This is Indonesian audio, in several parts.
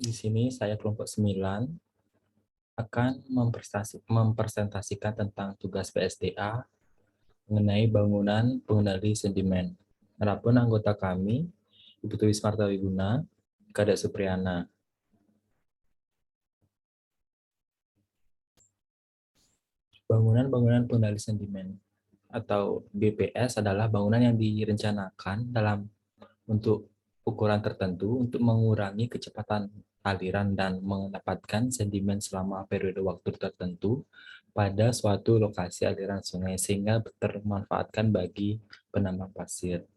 Di sini saya kelompok 9 akan mempresentasikan tentang tugas PSDA mengenai bangunan pengendali sedimen. Adapun anggota kami, Ibu Twi Smartawiguna, Kadek Supriyana. Bangunan-bangunan pengendali sedimen atau BPS adalah bangunan yang direncanakan dalam untuk ukuran tertentu untuk mengurangi kecepatan aliran dan mendapatkan sedimen selama periode waktu tertentu pada suatu lokasi aliran sungai sehingga termanfaatkan bagi penambang pasir.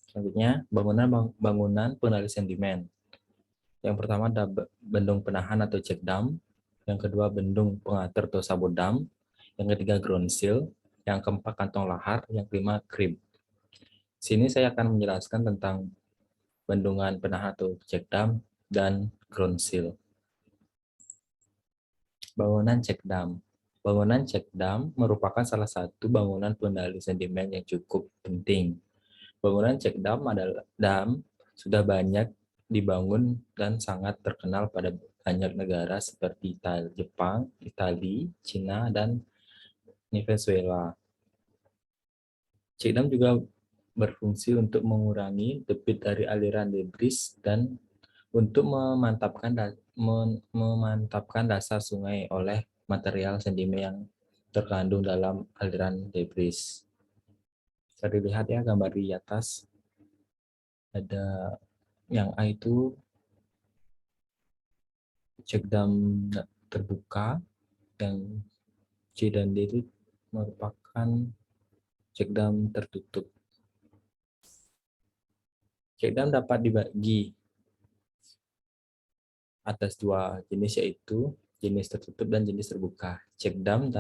Selanjutnya, bangunan pengendali sedimen. Yang pertama ada bendung penahan atau check dam, yang kedua bendung pengatur atau sabodam, yang ketiga ground seal, yang keempat kantong lahar, yang kelima krim. Sini saya akan menjelaskan tentang bendungan penahan atau check dam dan ground seal. Bangunan check dam. Bangunan check dam merupakan salah satu bangunan pengendali sedimen yang cukup penting. Bangunan check dam adalah sudah banyak dibangun dan sangat terkenal pada banyak negara seperti Jepang, Italia, Cina, dan Venezuela. Check dam juga berfungsi untuk mengurangi debit dari aliran debris dan untuk memantapkan dasar sungai oleh material sedimen yang terkandung dalam aliran debris. Bisa dilihat ya gambar di atas. Ada yang A itu check dam terbuka, yang C dan D itu merupakan check dam tertutup. Check dam dapat dibagi atas dua jenis, yaitu jenis tertutup dan jenis terbuka. Check dam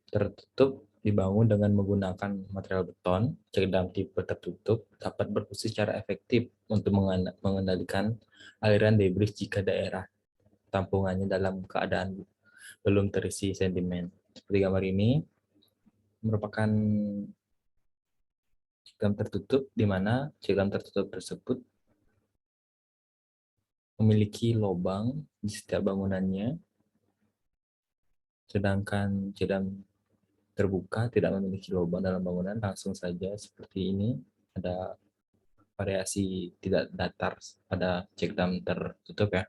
tertutup dibangun dengan menggunakan material beton. Check dam tipe tertutup dapat berfungsi secara efektif untuk mengendalikan aliran debris jika daerah tampungannya dalam keadaan belum terisi sedimen. Seperti gambar ini merupakan check dam tertutup, di mana check dam tertutup tersebut memiliki lubang di setiap bangunannya, sedangkan check dam terbuka tidak memiliki lubang dalam bangunan, langsung saja seperti ini. Ada variasi tidak datar pada check dam tertutup ya.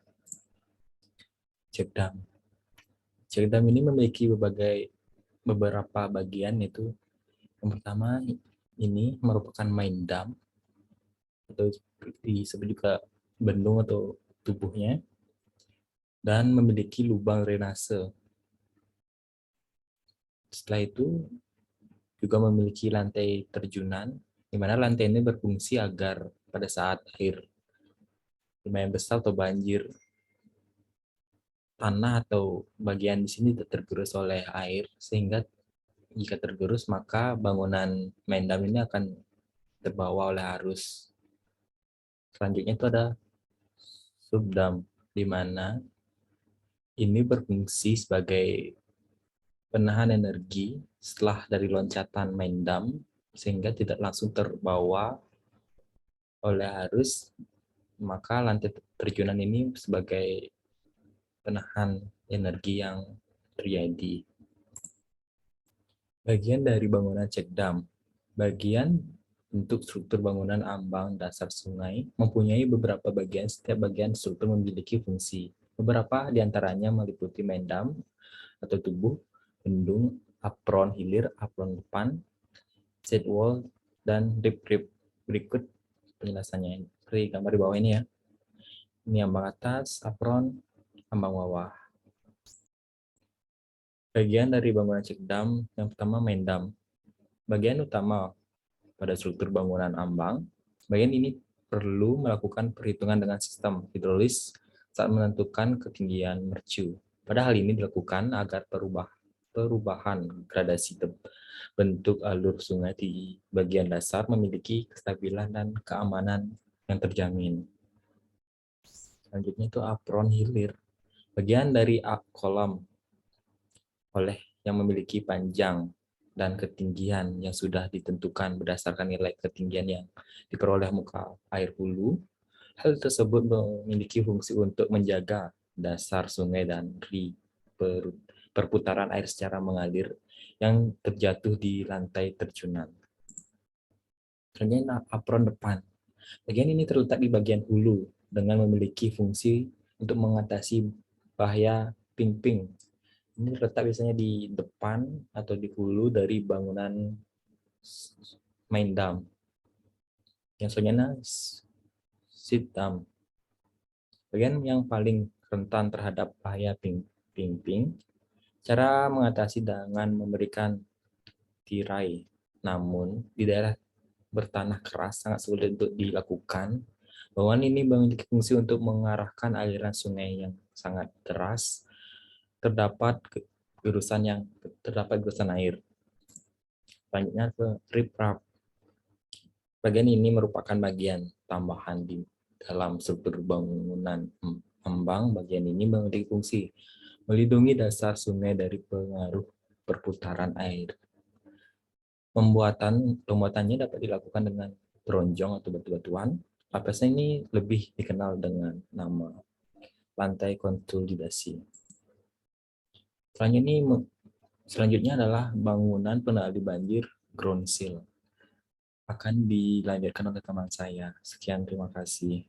Check dam. Check dam ini memiliki beberapa bagian, yaitu yang pertama ini merupakan main dam atau disebut juga bendung atau tubuhnya, dan memiliki lubang drainase. Setelah itu juga memiliki lantai terjunan, di mana lantai ini berfungsi agar pada saat air lumayan besar atau banjir, tanah atau bagian di sini tergerus oleh air, sehingga jika tergerus maka bangunan main dam ini akan terbawa oleh arus. Selanjutnya itu ada subdam, di mana ini berfungsi sebagai penahan energi setelah dari loncatan main dam, sehingga tidak langsung terbawa oleh arus, maka lantai terjunan ini sebagai penahan energi yang terjadi. Bagian dari bangunan check dam. Bagian bentuk struktur bangunan ambang dasar sungai mempunyai beberapa bagian. Setiap bagian struktur memiliki fungsi. Beberapa diantaranya meliputi main dam atau tubuh, bendung, apron hilir, apron depan, side wall, dan deep rib. Berikut penjelasannya. Seperti gambar di bawah ini ya. Ini ambang atas, apron, ambang bawah. Bagian dari bangunan check dam, yang pertama main dam. Bagian utama pada struktur bangunan ambang, bagian ini perlu melakukan perhitungan dengan sistem hidrolis saat menentukan ketinggian mercu. Pada hal ini dilakukan agar perubahan gradasi bentuk alur sungai di bagian dasar memiliki kestabilan dan keamanan yang terjamin. Selanjutnya itu apron hilir. Bagian dari kolam oleh yang memiliki panjang dan ketinggian yang sudah ditentukan berdasarkan nilai ketinggian yang diperoleh muka air hulu. Hal tersebut memiliki fungsi untuk menjaga dasar sungai dari perputaran air secara mengalir yang terjatuh di lantai terjunan. Selanjutnya apron depan. Bagian ini terletak di bagian hulu dengan memiliki fungsi untuk mengatasi bahaya ping-ping. Ini terletak biasanya di depan atau di hulu dari bangunan main dam. Yang selanjutnya sit dam. Bagian yang paling rentan terhadap bahaya ping-ping. Cara mengatasi dengan memberikan tirai. Namun di daerah bertanah keras sangat sulit untuk dilakukan. Bangunan ini memiliki fungsi untuk mengarahkan aliran sungai yang sangat deras. Terdapat gerusan air. Selanjutnya ke riprap. Bagian ini merupakan bagian tambahan di dalam struktur bangunan ambang. Bagian ini memiliki fungsi melindungi dasar sungai dari pengaruh perputaran air. Pembuatannya dapat dilakukan dengan bronjong atau batu-batuan. Lapasnya ini lebih dikenal dengan nama lantai konsolidasi. Selanjutnya adalah bangunan pengendali banjir ground seal. Akan dilanjutkan oleh teman saya. Sekian, terima kasih.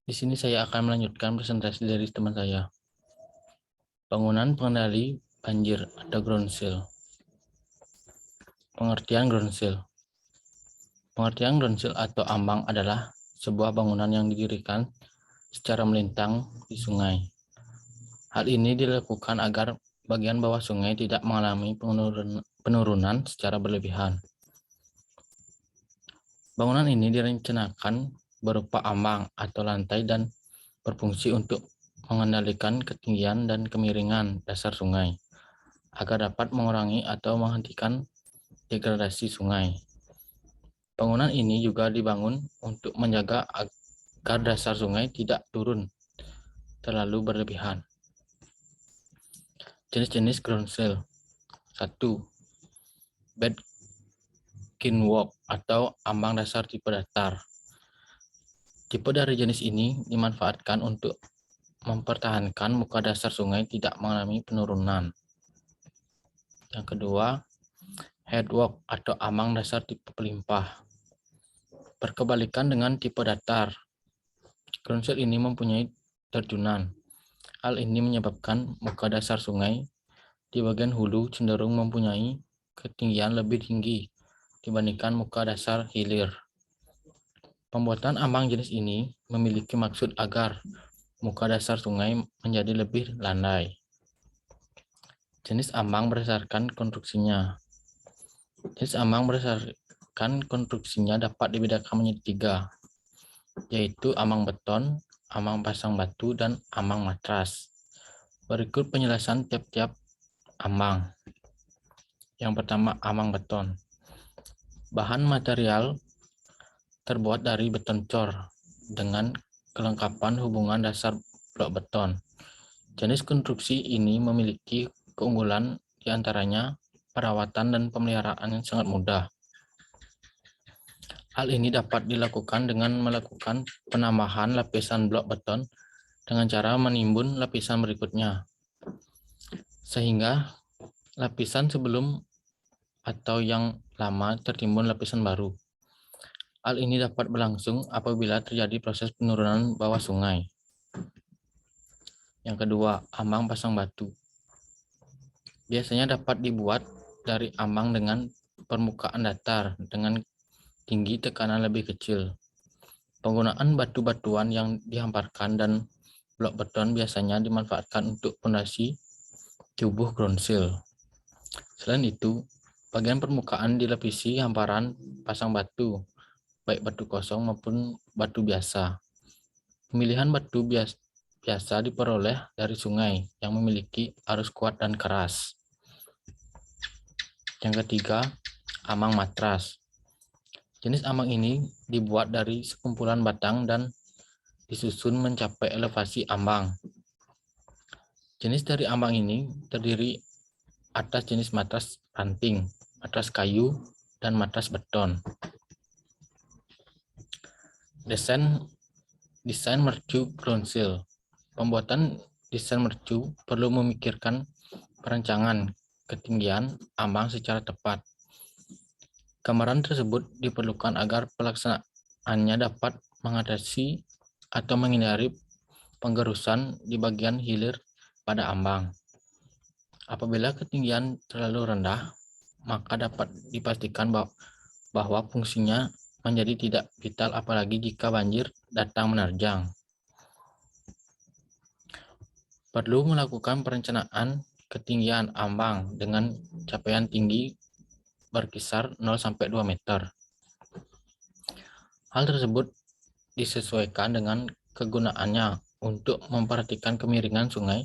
Di sini saya akan melanjutkan presentasi dari teman saya. Bangunan pengendali banjir atau ground seal. Pengertian ground seal. Pengertian ground seal atau ambang adalah sebuah bangunan yang didirikan secara melintang di sungai. Hal ini dilakukan agar bagian bawah sungai tidak mengalami penurunan secara berlebihan. Bangunan ini direncanakan berupa ambang atau lantai dan berfungsi untuk mengendalikan ketinggian dan kemiringan dasar sungai agar dapat mengurangi atau menghentikan degradasi sungai. Bangunan ini juga dibangun untuk menjaga agar dasar sungai tidak turun terlalu berlebihan. Jenis-jenis ground seal. 1. Bedkinwalk atau ambang dasar tipe datar. Tipe dari jenis ini dimanfaatkan untuk mempertahankan muka dasar sungai tidak mengalami penurunan. Yang kedua, headwalk atau ambang dasar tipe pelimpah. Berkebalikan dengan tipe datar, ground seal ini mempunyai terjunan. Hal ini menyebabkan muka dasar sungai di bagian hulu cenderung mempunyai ketinggian lebih tinggi dibandingkan muka dasar hilir. Pembuatan ambang jenis ini memiliki maksud agar muka dasar sungai menjadi lebih landai. Jenis ambang berdasarkan konstruksinya. Jenis ambang berdasarkan konstruksinya dapat dibedakan menjadi 3, yaitu ambang beton, ambang pasang batu, dan ambang matras. Berikut penjelasan tiap-tiap ambang. Yang pertama, ambang beton. Bahan material terbuat dari beton cor dengan kelengkapan hubungan dasar blok beton. Jenis konstruksi ini memiliki keunggulan diantaranya perawatan dan pemeliharaan yang sangat mudah. Hal ini dapat dilakukan dengan melakukan penambahan lapisan blok beton dengan cara menimbun lapisan berikutnya, sehingga lapisan sebelum atau yang lama tertimbun lapisan baru. Hal ini dapat berlangsung apabila terjadi proses penurunan bawah sungai. Yang kedua, ambang pasang batu. Biasanya dapat dibuat dari ambang dengan permukaan datar dengan tinggi tekanan lebih kecil. Penggunaan batu-batuan yang dihamparkan dan blok beton biasanya dimanfaatkan untuk fondasi tubuh ground seal. Selain itu, bagian permukaan dilapisi hamparan pasang batu, baik batu kosong maupun batu biasa. Pemilihan batu biasa diperoleh dari sungai yang memiliki arus kuat dan keras. Yang ketiga, ambang matras. Jenis ambang ini dibuat dari sekumpulan batang dan disusun mencapai elevasi ambang. Jenis dari ambang ini terdiri atas jenis matras ranting, matras kayu, dan matras beton. Desain mercu ground seal. Pembuatan desain mercu perlu memikirkan perancangan ketinggian ambang secara tepat. Gambaran tersebut diperlukan agar pelaksanaannya dapat mengatasi atau menghindari penggerusan di bagian hilir pada ambang. Apabila ketinggian terlalu rendah, maka dapat dipastikan bahwa fungsinya menjadi tidak vital apalagi jika banjir datang menerjang. Perlu melakukan perencanaan ketinggian ambang dengan capaian tinggi berkisar 0-2 meter. Hal tersebut disesuaikan dengan kegunaannya untuk memperhatikan kemiringan sungai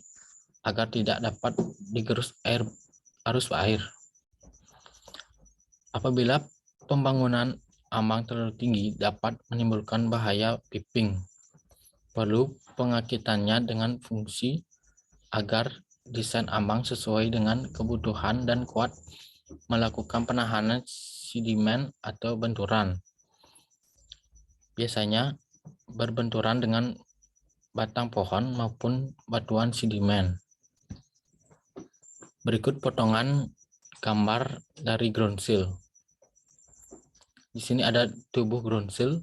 agar tidak dapat digerus arus air. Apabila pembangunan ambang terlalu tinggi dapat menimbulkan bahaya piping. Perlu pengakitannya dengan fungsi agar desain ambang sesuai dengan kebutuhan dan kuat melakukan penahanan sedimen atau benturan. Biasanya berbenturan dengan batang pohon maupun batuan sedimen. Berikut potongan gambar dari ground seal. Di sini ada tubuh ground seal,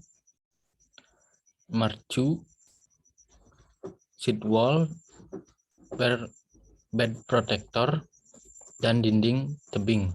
mercu, sidewall, bed protector, dan dinding tebing.